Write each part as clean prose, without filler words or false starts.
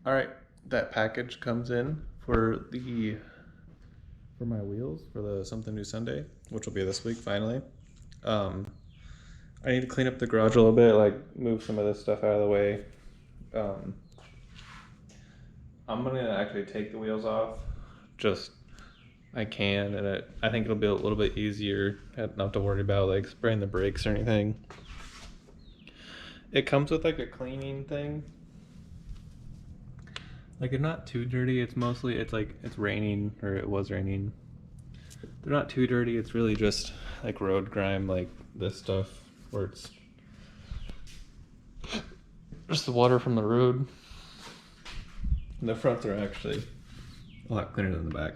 All right, that package comes in for my wheels for the Something New Sunday, which will be this week finally. Um, I need to clean up the garage a little bit, like move some of this stuff out of the way. Um, I'm gonna actually take the wheels off, just I can, and I think it'll be a little bit easier, not to worry about like spraying the brakes or anything. It comes with like a cleaning thing. Like it's not too dirty. It's mostly it's raining, or it was raining. They're not too dirty. It's really just like road grime, like this stuff where it's just the water from the road. And the fronts are actually a lot cleaner than the back.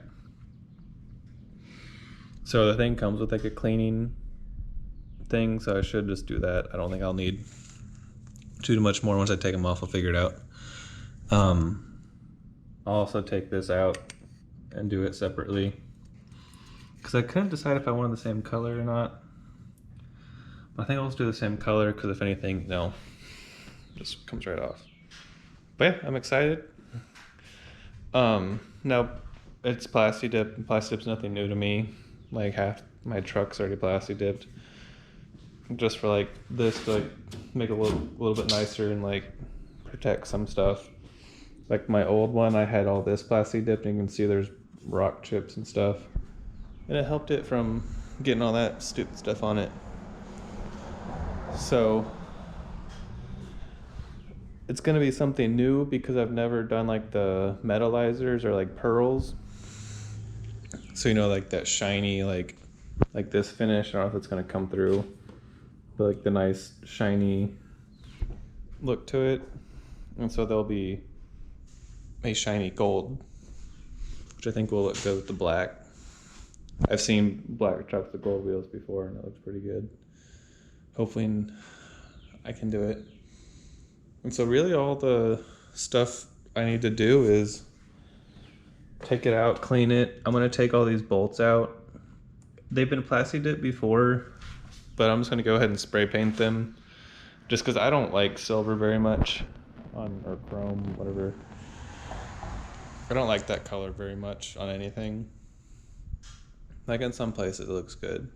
So the thing comes with like a cleaning thing, so I should just do that. I don't think I'll need too much more. Once I take them off, I'll figure it out. I'll also take this out and do it separately, because I couldn't decide if I wanted the same color or not. I think I'll just do the same color, because if anything, no, just comes right off. But yeah, I'm excited. Now it's Plasti-Dip, and Plasti-Dip's nothing new to me. Like half my truck's already Plasti-Dipped. Just for like this to like make it a little bit nicer and like protect some stuff. Like my old one, I had all this Plasti-Dipped, and you can see there's rock chips and stuff. And it helped it from getting all that stupid stuff on it. So it's gonna be something new, because I've never done like the metallizers or like pearls. So you know, like that shiny, like this finish, I don't know if it's gonna come through, but like the nice shiny look to it. And so there'll be a shiny gold, which I think will look good with the black. I've seen black trucks with gold wheels before, and it looks pretty good. Hopefully I can do it. And so really all the stuff I need to do is take it out, clean it. I'm gonna take all these bolts out. They've been Plasti-Dipped before, but I'm just gonna go ahead and spray paint them, just because I don't like silver very much, or chrome, whatever. I don't like that color very much on anything. Like in some places it looks good,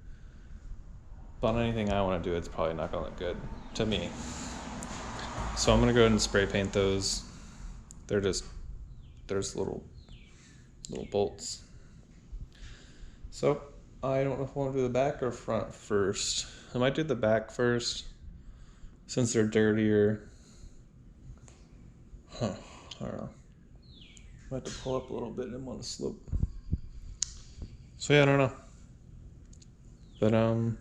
but on anything I want to do, it's probably not gonna look good to me. So I'm gonna go ahead and spray paint those. There's little bolts. So I don't know if I want to do the back or front first. I might do the back first, since they're dirtier. I don't know. I have to pull up a little bit and want to slope. So yeah, I don't know. But I'm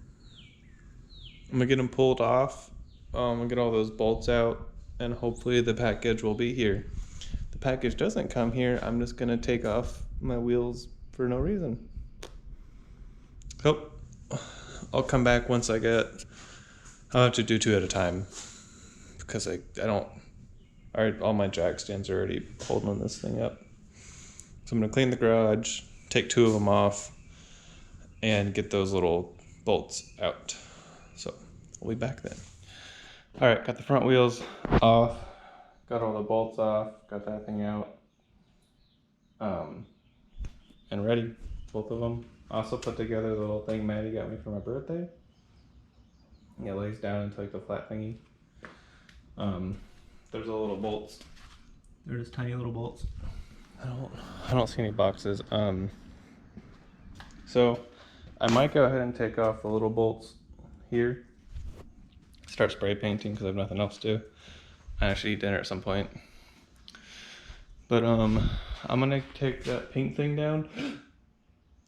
gonna get them pulled off. I'm gonna get all those bolts out, and hopefully the package will be here. If the package doesn't come here, I'm just gonna take off my wheels for no reason. So I'll come back once I get. I'll have to do 2 at a time, because I don't. All my jack stands are already holding this thing up. So I'm gonna clean the garage, take 2 of them off, and get those little bolts out. So we'll be back then. All right, got the front wheels off, got all the bolts off, got that thing out, and ready, both of them. Also put together the little thing Maddie got me for my birthday. It lays down into like the flat thingy. There's the little bolts. They're just tiny little bolts. I don't see any boxes. So I might go ahead and take off the little bolts here. Start spray painting, because I have nothing else to do. I actually eat dinner at some point. But I'm gonna take that pink thing down. It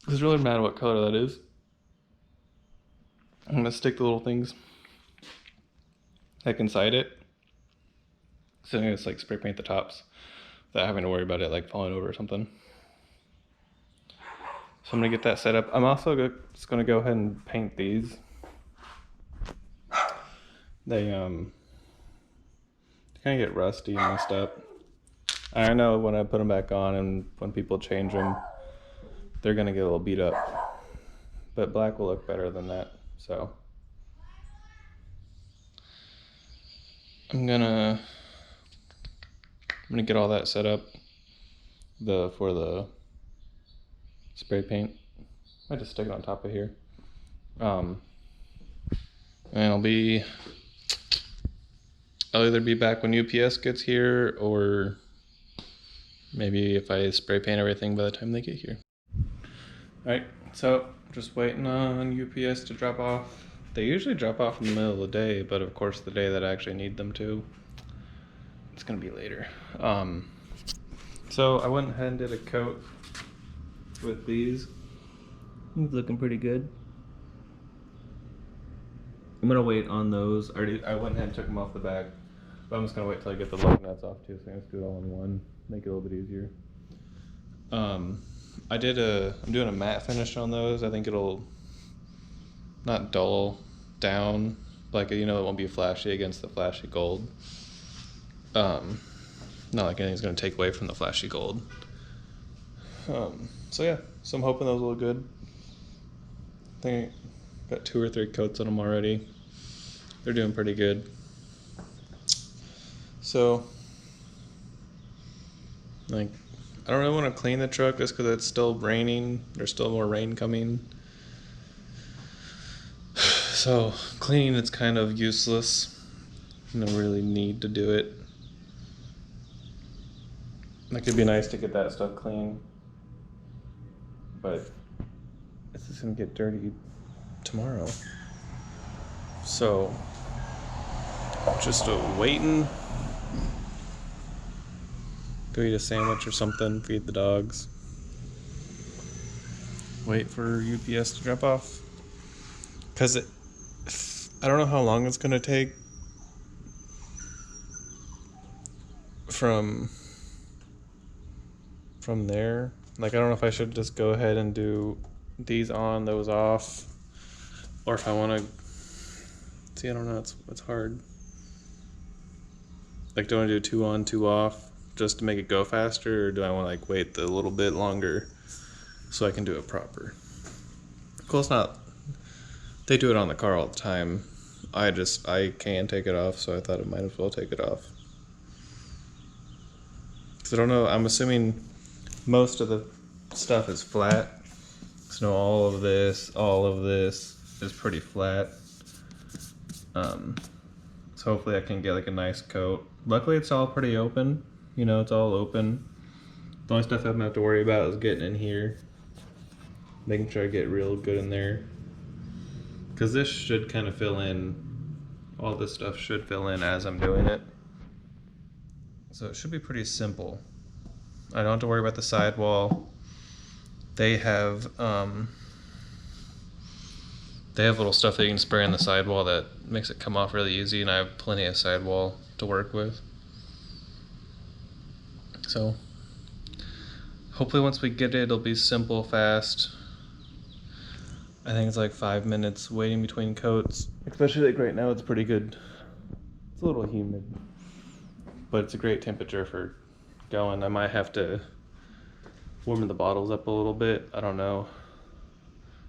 really doesn't matter what color that is. I'm gonna stick the little things like inside it. So I'm gonna just like spray paint the tops without having to worry about it like falling over or something. So I'm gonna get that set up. I'm also just gonna go ahead and paint these. They kind of get rusty and messed up. I know when I put them back on and when people change them, they're gonna get a little beat up. But black will look better than that. So I'm gonna I'm gonna get all that set up for the spray paint. I just stick it on top of here. And I'll either be back when UPS gets here, or maybe if I spray paint everything by the time they get here. Alright, so just waiting on UPS to drop off. They usually drop off in the middle of the day, but of course the day that I actually need them to, it's gonna be later. So I went ahead and did a coat with these. It's looking pretty good. I'm gonna wait on those. I went ahead and took them off the back, but I'm just gonna wait till I get the lug nuts off too, so I just do it all in one, make it a little bit easier. I'm doing a matte finish on those. I think it'll not dull down, like, you know, it won't be flashy against the flashy gold. Not like anything's gonna take away from the flashy gold. So yeah, so I'm hoping those will look good. I think I got 2 or 3 coats on them already. They're doing pretty good. So, like, I don't really want to clean the truck just because it's still raining. There's still more rain coming. So cleaning it's kind of useless. No really need to do it. Like, it'd be nice to get that stuff clean, but it's just gonna get dirty tomorrow. So just waiting. Go eat a sandwich or something, feed the dogs. Wait for UPS to drop off. Cause I don't know how long it's gonna take from there. Like, I don't know if I should just go ahead and do these on, those off, or if I want to see. I don't know. It's hard. Like, do I want to do 2 on, 2 off just to make it go faster, or do I want to like wait a little bit longer so I can do it proper? Cool. It's not. They do it on the car all the time. I can take it off, so I thought I might as well take it off. So I don't know. I'm assuming most of the stuff is flat. So all of this is pretty flat. So hopefully I can get like a nice coat. Luckily it's all pretty open. You know, it's all open. The only stuff I don't have to worry about is getting in here. Making sure I get real good in there. Because this should kind of fill in. All this stuff should fill in as I'm doing it. So it should be pretty simple. I don't have to worry about the sidewall. They have little stuff that you can spray on the sidewall that makes it come off really easy, and I have plenty of sidewall to work with. So hopefully once we get it, it'll be simple, fast. I think it's like 5 minutes waiting between coats. Especially like right now, it's pretty good. It's a little humid, but it's a great temperature for going. I might have to warm the bottles up a little bit. I don't know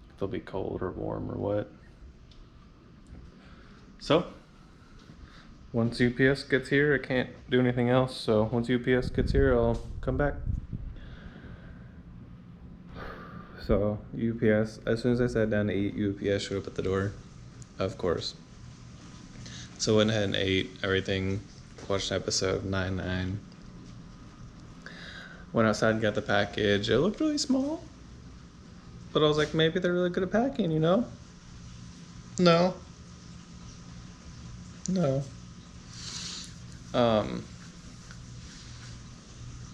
if they'll be cold or warm or what. So once UPS gets here, I can't do anything else. So once UPS gets here, I'll come back. So UPS, as soon as I sat down to eat, UPS showed up at the door, of course. So went ahead and ate everything, watched episode 9/9. Went outside and got the package. It looked really small, but I was like, maybe they're really good at packing, you know? No.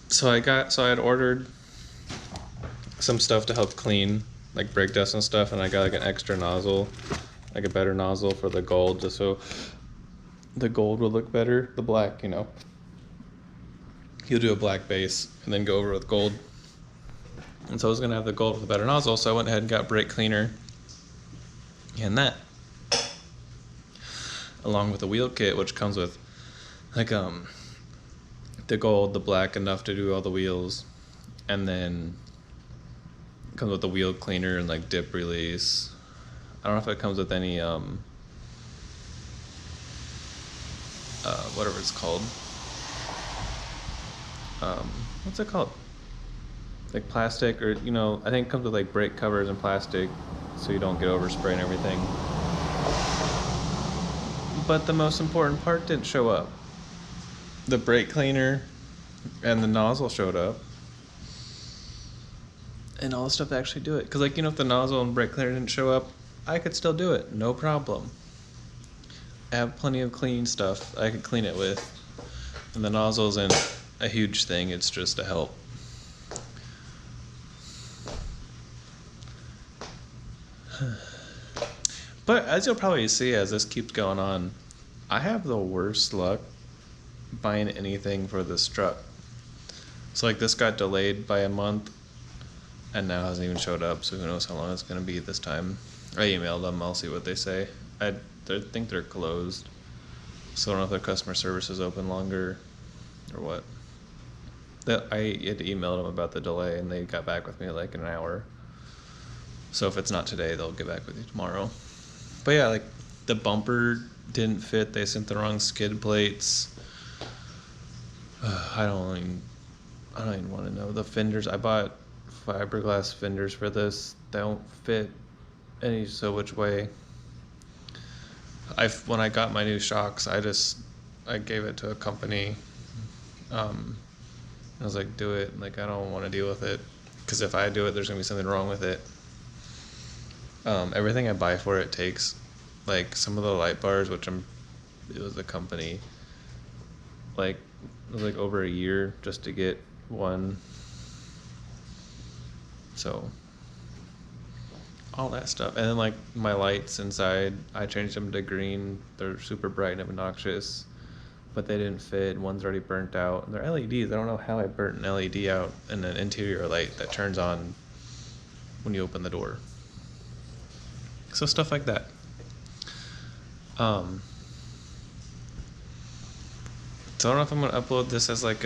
So I had ordered some stuff to help clean, like brake dust and stuff, and I got like an extra nozzle, like a better nozzle for the gold, just so the gold would look better. The black, you know. He'll do a black base and then go over with gold. And so I was gonna have the gold with a better nozzle, so I went ahead and got brake cleaner and that, along with the wheel kit, which comes with like the gold, the black, enough to do all the wheels, and then it comes with the wheel cleaner and like dip release. I don't know if it comes with any whatever it's called. what's it called? Like plastic, or you know, I think it comes with like brake covers and plastic, so you don't get overspray and everything. But the most important part didn't show up. The brake cleaner and the nozzle showed up, and all the stuff to actually do it. Cause like, you know, if the nozzle and brake cleaner didn't show up, I could still do it, no problem. I have plenty of clean stuff I could clean it with, and the nozzle isn't a huge thing. It's just a help. But as you'll probably see as this keeps going on, I have the worst luck buying anything for this truck. So like this got delayed by a month and now hasn't even showed up, so who knows how long it's gonna be this time. I emailed them, I'll see what they say. I think they're closed, so I don't know if their customer service is open longer or what. I had to email them about the delay and they got back with me like in an hour. So if it's not today, they'll get back with you tomorrow. But yeah, like the bumper didn't fit. They sent the wrong skid plates. I don't even want to know. The fenders, I bought fiberglass fenders for this. They don't fit any so which way. When I got my new shocks, I gave it to a company. I was like, do it. Like, I don't want to deal with it, because if I do it, there's gonna be something wrong with it. Everything I buy for it takes, like some of the light bars, it was a company, like it was like over a year just to get one. So all that stuff. And then like my lights inside, I changed them to green. They're super bright and obnoxious, but they didn't fit. One's already burnt out. They're LEDs. I don't know how I burnt an LED out in an interior light that turns on when you open the door. So stuff like that. So I don't know if I'm gonna upload this as like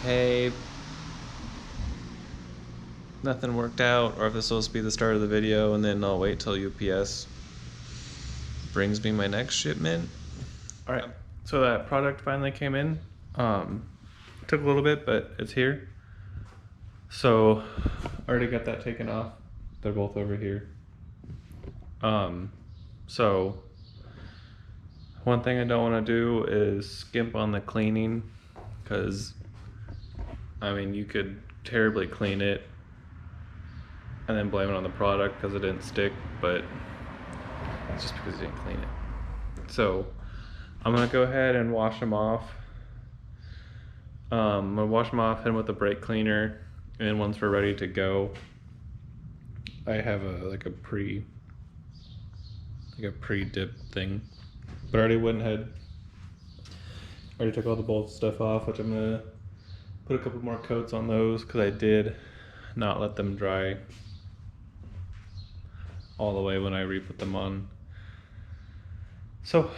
hey, nothing worked out, or if this will just be the start of the video and then I'll wait till UPS brings me my next shipment. All right, so that product finally came in. Took a little bit, but it's here. So I already got that taken off. They're both over here. So one thing I don't want to do is skimp on the cleaning, because I mean, you could terribly clean it and then blame it on the product because it didn't stick, but it's just because you didn't clean it. So I'm gonna go ahead and wash them off. I'm gonna wash them off, hit them with the brake cleaner, and then once we're ready to go, I have a pre-dip thing, but I already went ahead. Already took all the bolt stuff off, which I'm gonna put a couple more coats on those because I did not let them dry all the way when I re-put them on. So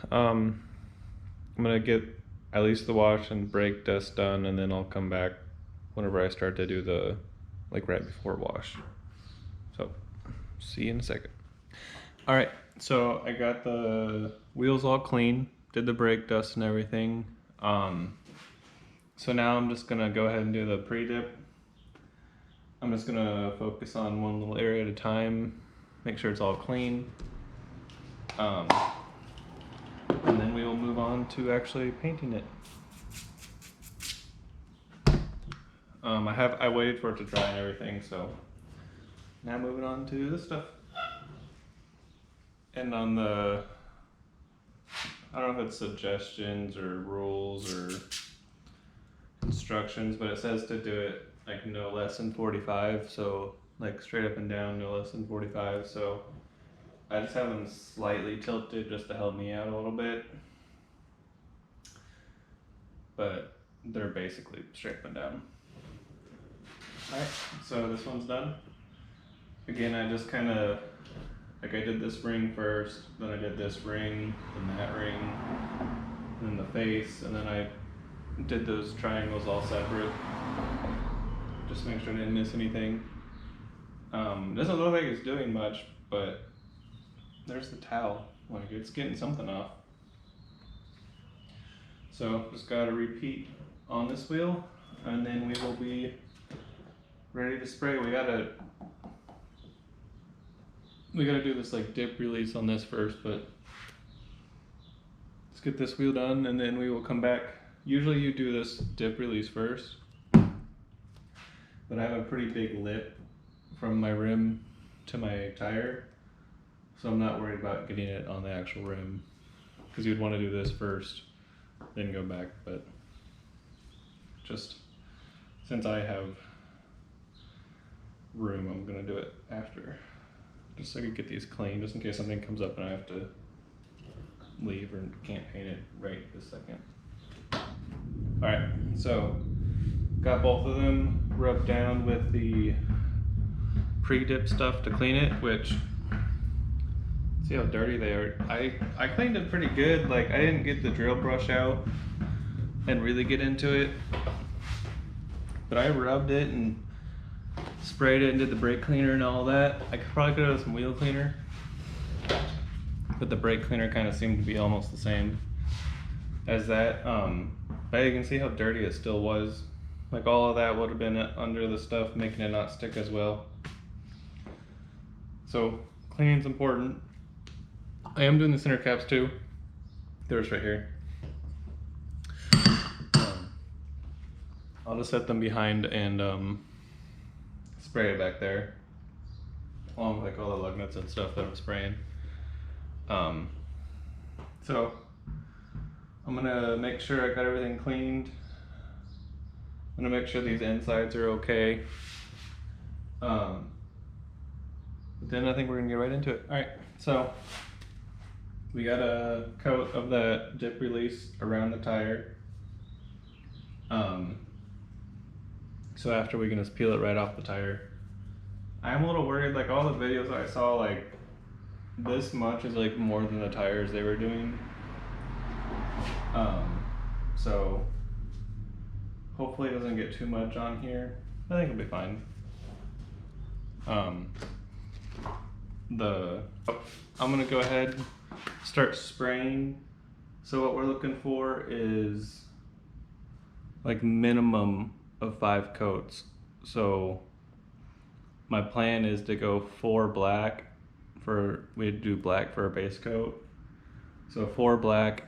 I'm gonna get at least the wash and brake dust done, and then I'll come back whenever I start to do the right before wash. So see you in a second. All right, so I got the wheels all clean, did the brake dust and everything. So now I'm just gonna go ahead and do the pre-dip. I'm just gonna focus on one little area at a time, make sure it's all clean. And then we will move on to actually painting it. I waited for it to dry and everything, so now moving on to this stuff. And on the, I don't know if it's suggestions or rules or instructions, but it says to do it like no less than 45, so like straight up and down, no less than 45. So I just have them slightly tilted just to help me out a little bit, but they're basically straight up and down. Alright, so this one's done. Again, I just kind of, I did this ring first, then I did this ring, then that ring, then the face, and then I did those triangles all separate, just to make sure I didn't miss anything. It doesn't look like it's doing much, but there's the towel, like it's getting something off. So just gotta repeat on this wheel, and then we will be ready to spray. We gotta do this like dip release on this first, but let's get this wheel done and then we will come back. Usually you do this dip release first, but I have a pretty big lip from my rim to my tire, so I'm not worried about getting it on the actual rim, because you'd want to do this first, then go back, but just since I have room, I'm gonna do it after, just so I can get these clean, just in case something comes up and I have to leave or can't paint it right this second. All right, so got both of them rubbed down with the pre-dip stuff to clean it, which, see how dirty they are. I cleaned it pretty good. Like, I didn't get the drill brush out and really get into it, but I rubbed it and sprayed it and did the brake cleaner and all that. I probably could have done some wheel cleaner, but the brake cleaner kind of seemed to be almost the same as that. But you can see how dirty it still was. Like, all of that would have been under the stuff, making it not stick as well. So cleaning's important. I am doing the center caps too. There's right here. I'll just set them behind and spray it back there, along with like all the lug nuts and stuff that I'm spraying. So I'm gonna make sure I got everything cleaned. I'm gonna make sure these insides are okay. But then I think we're gonna get right into it. All right, so we got a coat of that dip release around the tire. So after we can just peel it right off the tire. I'm a little worried, like all the videos I saw, like this much is like more than the tires they were doing. So hopefully it doesn't get too much on here. I think it'll be fine. I'm gonna go ahead, start spraying. So what we're looking for is like minimum of 5 coats. So my plan is to go 4 black we do black for a base coat. So 4 black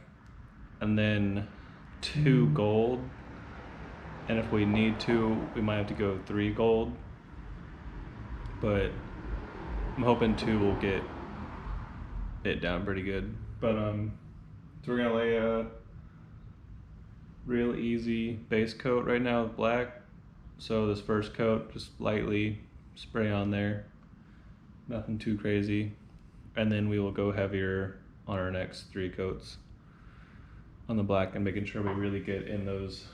and then 2 gold. And if we need to, we might have to go 3 gold. But I'm hoping 2 will get it down pretty good. But so we're gonna lay a real easy base coat right now with black. So this first coat, just lightly spray on there, nothing too crazy, and then we will go heavier on our next 3 coats on the black, and making sure we really get in those,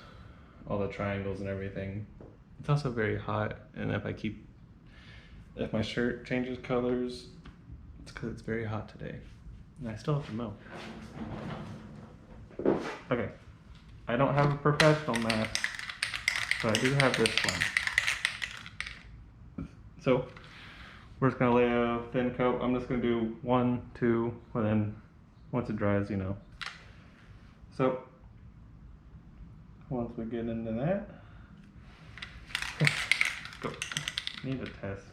all the triangles and everything. It's also very hot, and if my shirt changes colors, it's because it's very hot today, and I still have to mow. Okay, I don't have a professional mask, but I do have this one. So we're just gonna lay a thin coat. I'm just gonna do 1, 2, and then once it dries, you know. So once we get into that, go. Need a test.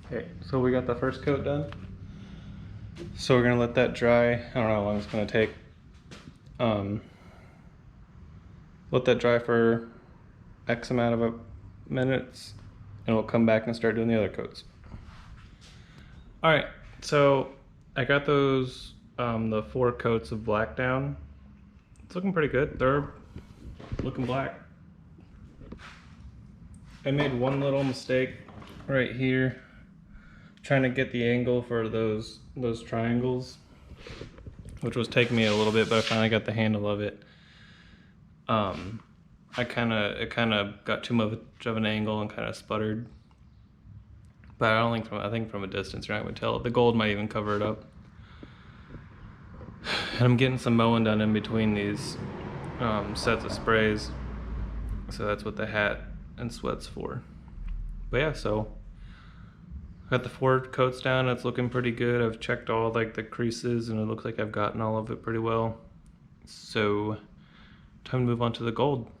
Okay, so we got the first coat done. So we're gonna let that dry. I don't know how long it's gonna take. Let that dry for X amount of minutes, and we'll come back and start doing the other coats. All right, so I got those, the 4 coats of black down. It's looking pretty good. They're looking black. I made one little mistake right here, trying to get the angle for those triangles, which was taking me a little bit, but I finally got the handle of it. It kind of got too much of an angle and kind of sputtered. But I think from a distance you're not gonna tell. The gold might even cover it up. And I'm getting some mowing done in between these sets of sprays, so that's what the hat and sweat's for. But yeah, so got the 4 coats down. It's looking pretty good. I've checked all like the creases, and it looks like I've gotten all of it pretty well. So time to move on to the gold.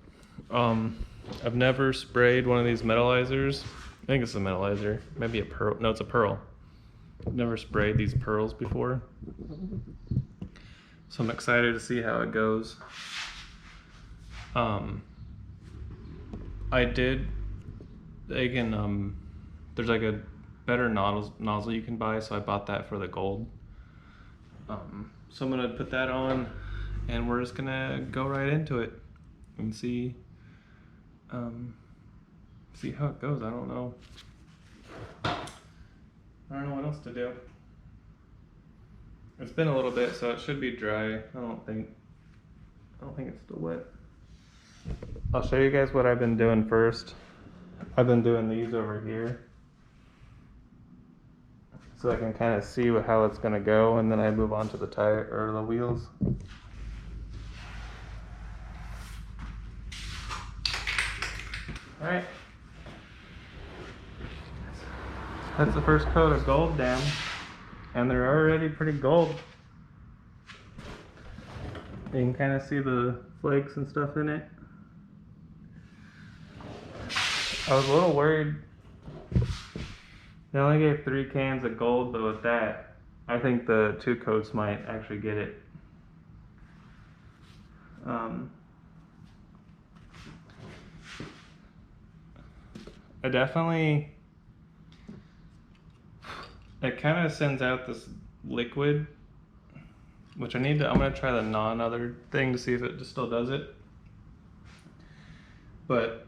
I've never sprayed one of these metallizers. I think it's a metallizer, maybe a pearl. No, it's a pearl. I've never sprayed these pearls before, so I'm excited to see how it goes. I did. They can. There's like a better nozzle you can buy, so I bought that for the gold. So I'm gonna put that on, and we're just gonna go right into it and see how it goes. I don't know what else to do. It's been a little bit, so it should be dry. I don't think it's still wet. I'll show you guys what I've been doing first. I've been doing these over here, so I can kind of see how it's gonna go, and then I move on to the tire or the wheels. All right, that's the first coat of gold down, and they're already pretty gold. You can kind of see the flakes and stuff in it. I was a little worried. They only gave 3 cans of gold, but with that, I think the 2 coats might actually get it. I definitely, it kind of sends out this liquid, which I'm gonna try the non-other thing to see if it just still does it. But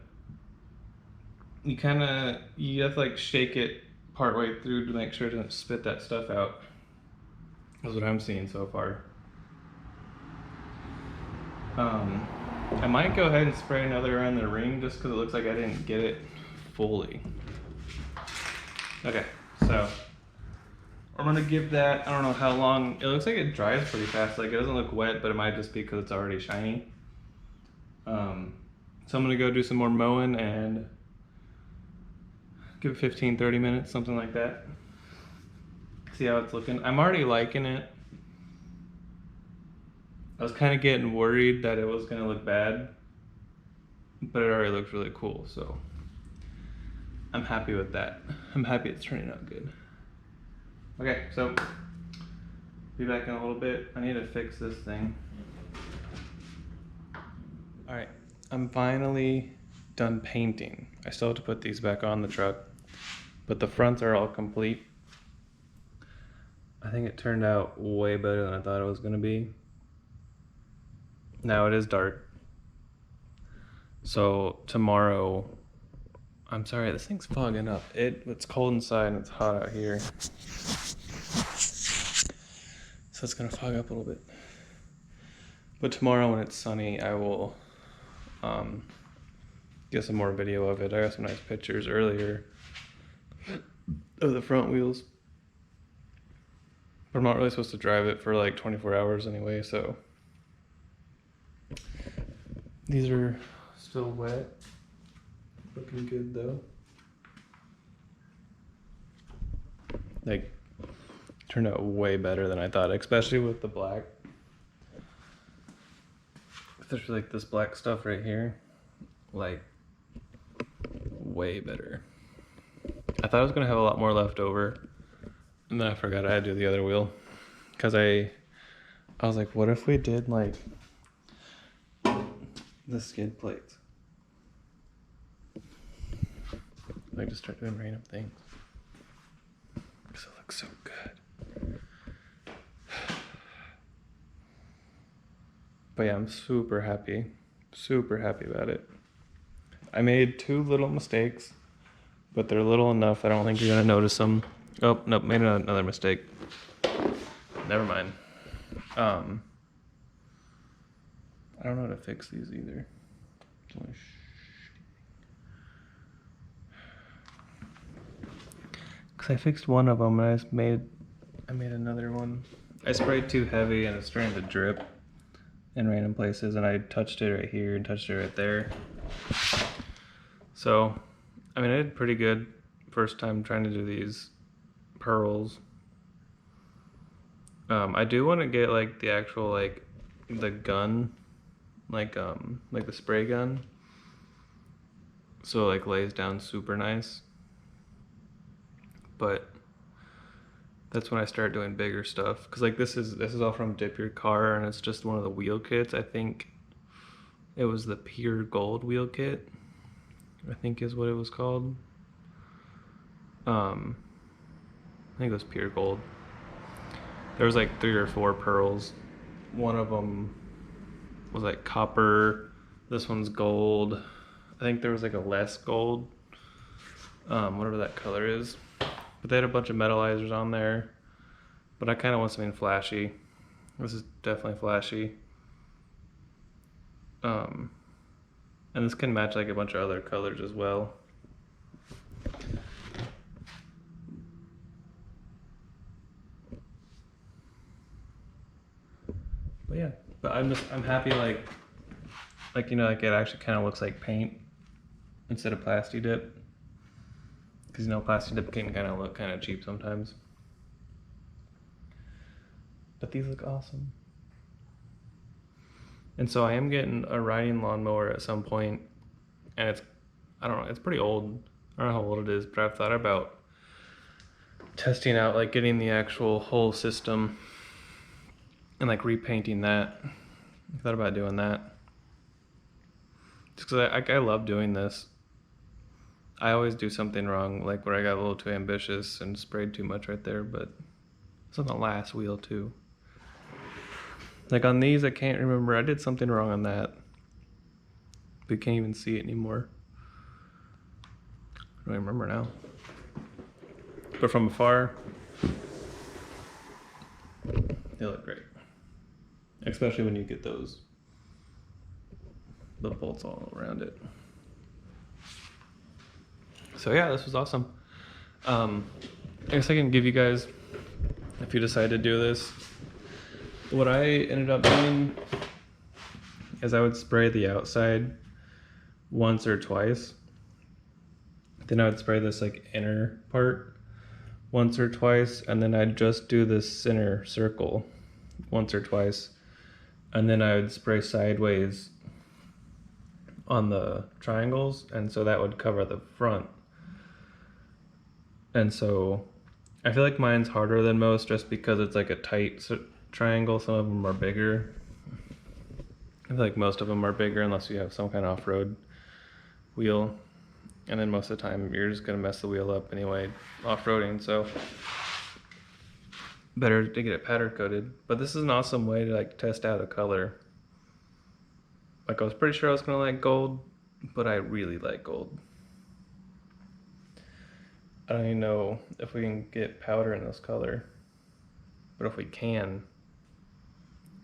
you have to like shake it part way through to make sure it doesn't spit that stuff out. That's what I'm seeing so far. I might go ahead and spray another around the ring just because it looks like I didn't get it fully. Okay, so I'm gonna give that, I don't know how long, it looks like it dries pretty fast. Like it doesn't look wet, but it might just be because it's already shiny. So I'm gonna go do some more mowing and give it 15-30 minutes, something like that. See how it's looking. I'm already liking it. I was kind of getting worried that it was gonna look bad, but it already looks really cool, so I'm happy with that. I'm happy it's turning out good. Okay, so be back in a little bit. I need to fix this thing. All right, I'm finally done painting. I still have to put these back on the truck, but the fronts are all complete. I think it turned out way better than I thought it was gonna be. Now it is dark, so tomorrow, I'm sorry, this thing's fogging up. It's cold inside and it's hot out here, so it's gonna fog up a little bit. But tomorrow when it's sunny, I will get some more video of it. I got some nice pictures earlier of the front wheels, but I'm not really supposed to drive it for like 24 hours anyway, so these are still wet. Looking good though. Like, turned out way better than I thought, especially with the black. There's like this black stuff right here, like way better. I thought I was gonna have a lot more left over, and then I forgot I had to do the other wheel, because I was like, what if we did like the skid plates? Like just start doing random things, because it looks so good. But yeah, I'm super happy about it. I made 2 little mistakes, but they're little enough I don't think you're gonna notice them. Oh, nope, made another mistake. Never mind. I don't know how to fix these either. It's only because I fixed one of them and I made another one. I sprayed too heavy and it's starting to drip in random places, and I touched it right here and touched it right there. So, I mean, I did pretty good first time trying to do these pearls. I do want to get like the actual, like the gun like the spray gun. So it like lays down super nice. But that's when I start doing bigger stuff. Cause like this is all from Dip Your Car, and it's just one of the wheel kits. I think it was the Pure Gold wheel kit, I think is what it was called. I think it was Pure Gold. There was like 3 or 4 pearls. One of them was like copper. This one's gold. I think there was like a less gold, whatever that color is. But they had a bunch of metallizers on there. But I kind of want something flashy. This is definitely flashy. And this can match like a bunch of other colors as well. But yeah, but I'm happy like you know, like it actually kind of looks like paint instead of Plasti-Dip, because you know Plasti-Dip can kind of look kind of cheap sometimes. But these look awesome. And so I am getting a riding lawnmower at some point, and it's, I don't know, it's pretty old. I don't know how old it is, but I've thought about testing out like getting the actual whole system and like repainting that. I thought about doing that. Just because I love doing this. I always do something wrong, like where I got a little too ambitious and sprayed too much right there, but it's on the last wheel too. Like on these, I can't remember. I did something wrong on that. We can't even see it anymore. I don't even remember now. But from afar, they look great. Especially when you get those, the bolts all around it. So yeah, this was awesome. I guess I can give you guys, if you decide to do this, what I ended up doing is I would spray the outside once or twice. Then I would spray this like inner part once or twice, and then I'd just do this center circle once or twice, and then I would spray sideways on the triangles, and so that would cover the front. And so I feel like mine's harder than most just because it's like a tight triangle. Some of them are bigger. I feel like most of them are bigger unless you have some kind of off-road wheel, and then most of the time you're just gonna mess the wheel up anyway off-roading, so better to get it powder coated. But this is an awesome way to like test out a color. Like I was pretty sure I was gonna like gold, but I really like gold. I don't even know if we can get powder in this color, but if we can,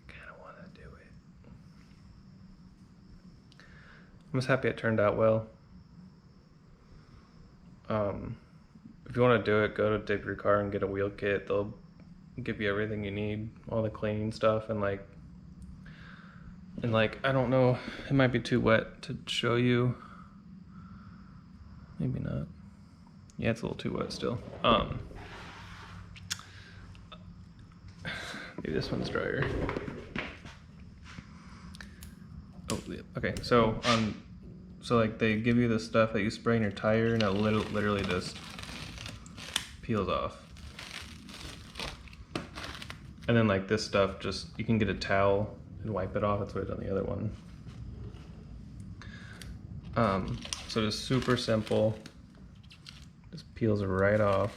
I kind of want to do it. I'm just happy it turned out well. If you want to do it, go to Dip Your Car and get a wheel kit. They'll give you everything you need, all the cleaning stuff, and like I don't know, it might be too wet to show you. Maybe not. Yeah, it's a little too wet still. Maybe this one's drier. Oh, yeah. Okay. So like they give you the stuff that you spray in your tire, and it literally just peels off. And then like this stuff, just you can get a towel and wipe it off. That's what I did on the other one. So just super simple. Just peels right off.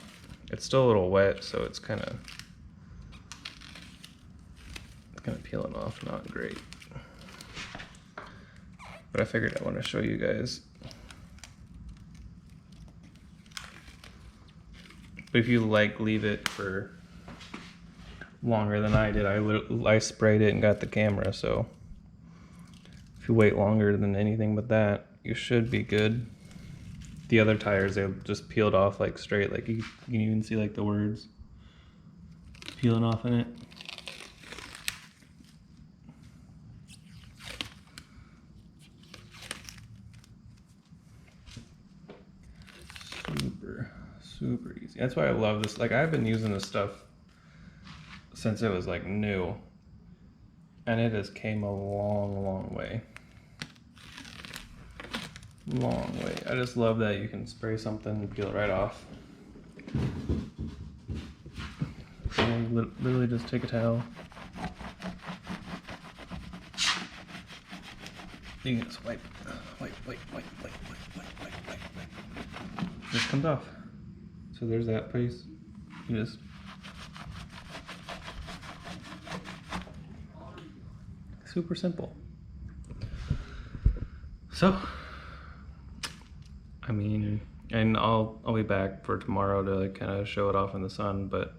It's still a little wet, so it's kind of peeling off, not great. But I figured I want to show you guys. But if you like leave it for longer than I did, I sprayed it and got the camera, so if you wait longer than anything but that, you should be good. The other tires, they just peeled off like straight, like you can even see like the words peeling off in it. Super easy. That's why I love this. Like I've been using this stuff since it was like new. And it has came a long, long way. Long way. I just love that you can spray something and peel it right off. So you literally just take a towel. You can just wipe. This comes off. So there's that place. You just super simple. So, I mean, and I'll be back for tomorrow to kind of show it off in the sun, but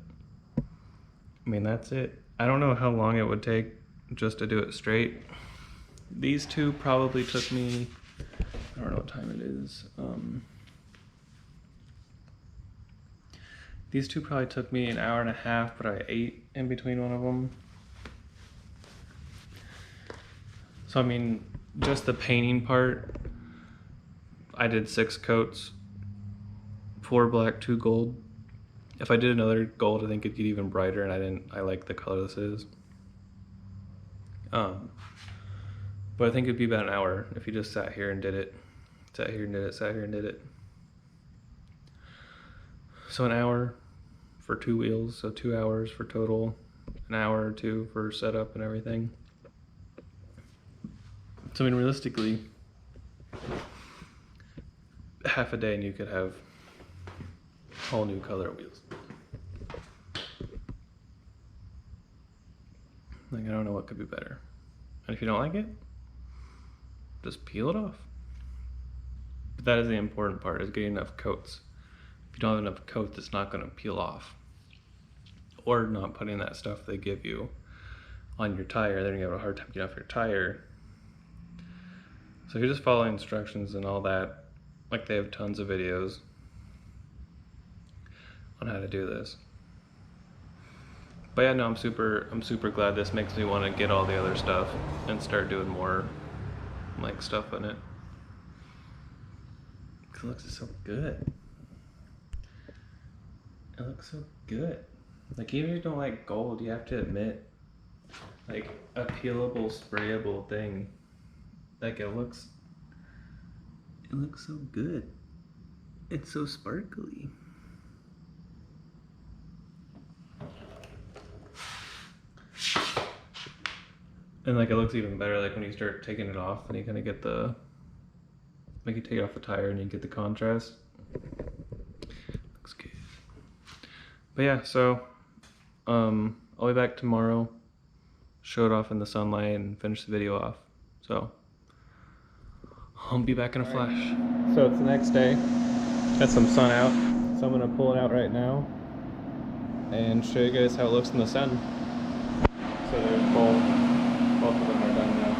I mean, that's it. I don't know how long it would take just to do it straight. These two probably took me, I don't know what time it is. These two probably took me an hour and a half, but I ate in between one of them. So I mean, just the painting part, I did 6 coats, 4 black, 2 gold. If I did another gold, I think it'd get even brighter, and I like the color this is. But I think it'd be about an hour if you just sat here and did it. Sat here and did it, sat here and did it. So an hour for 2 wheels, so 2 hours for total, an hour or 2 for setup and everything. So I mean, realistically, half a day and you could have whole new color wheels. Like, I don't know what could be better. And if you don't like it, just peel it off. But that is the important part, is getting enough coats. If you don't have enough coats, it's not going to peel off. Or not putting that stuff they give you on your tire, then you have a hard time getting off your tire. So if you just follow instructions and all that, like they have tons of videos on how to do this. But yeah, no, I'm super glad. This makes me want to get all the other stuff and start doing more like stuff in it. Cause it looks so good. It looks so good. Like, even if you don't like gold, you have to admit, like, a peelable, sprayable thing, like, it looks so good. It's so sparkly. And like, it looks even better like when you start taking it off and you kind of get the, like, you take it off the tire and you get the contrast. Looks good. But yeah, so I'll be back tomorrow, show it off in the sunlight and finish the video off. So I'll be back in a flash. So it's the next day, got some sun out, so I'm gonna pull it out right now and show you guys how it looks in the sun. So there's both of them are done now.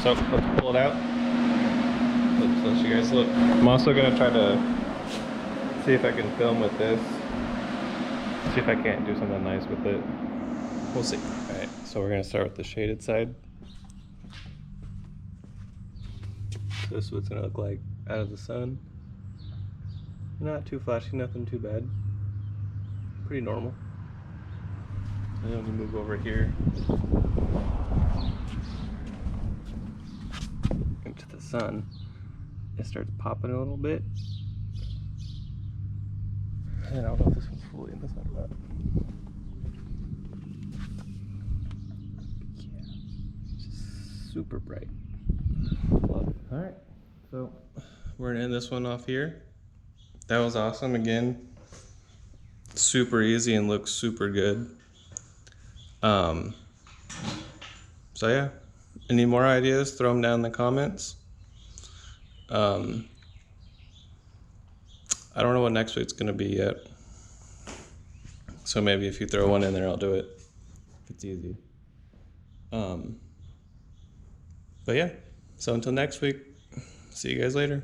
So let's pull it out. Let's let you guys look. I'm also gonna try to see if I can film with this. See if I can't do something nice with it. We'll see. Alright, so we're gonna start with the shaded side. So this is what it's gonna look like out of the sun. Not too flashy, nothing too bad. Pretty normal. And then we move over here into the sun. It starts popping a little bit. And I don't know if this one's fully in the sun or not. Yeah, it's just super bright. Love it. All right, so we're gonna end this one off here. That was awesome. Again, super easy and looks super good. So yeah, any more ideas, throw them down in the comments. I don't know what next week's gonna be yet, so maybe if you throw one in there, I'll do it if it's easy. But yeah, so until next week, see you guys later.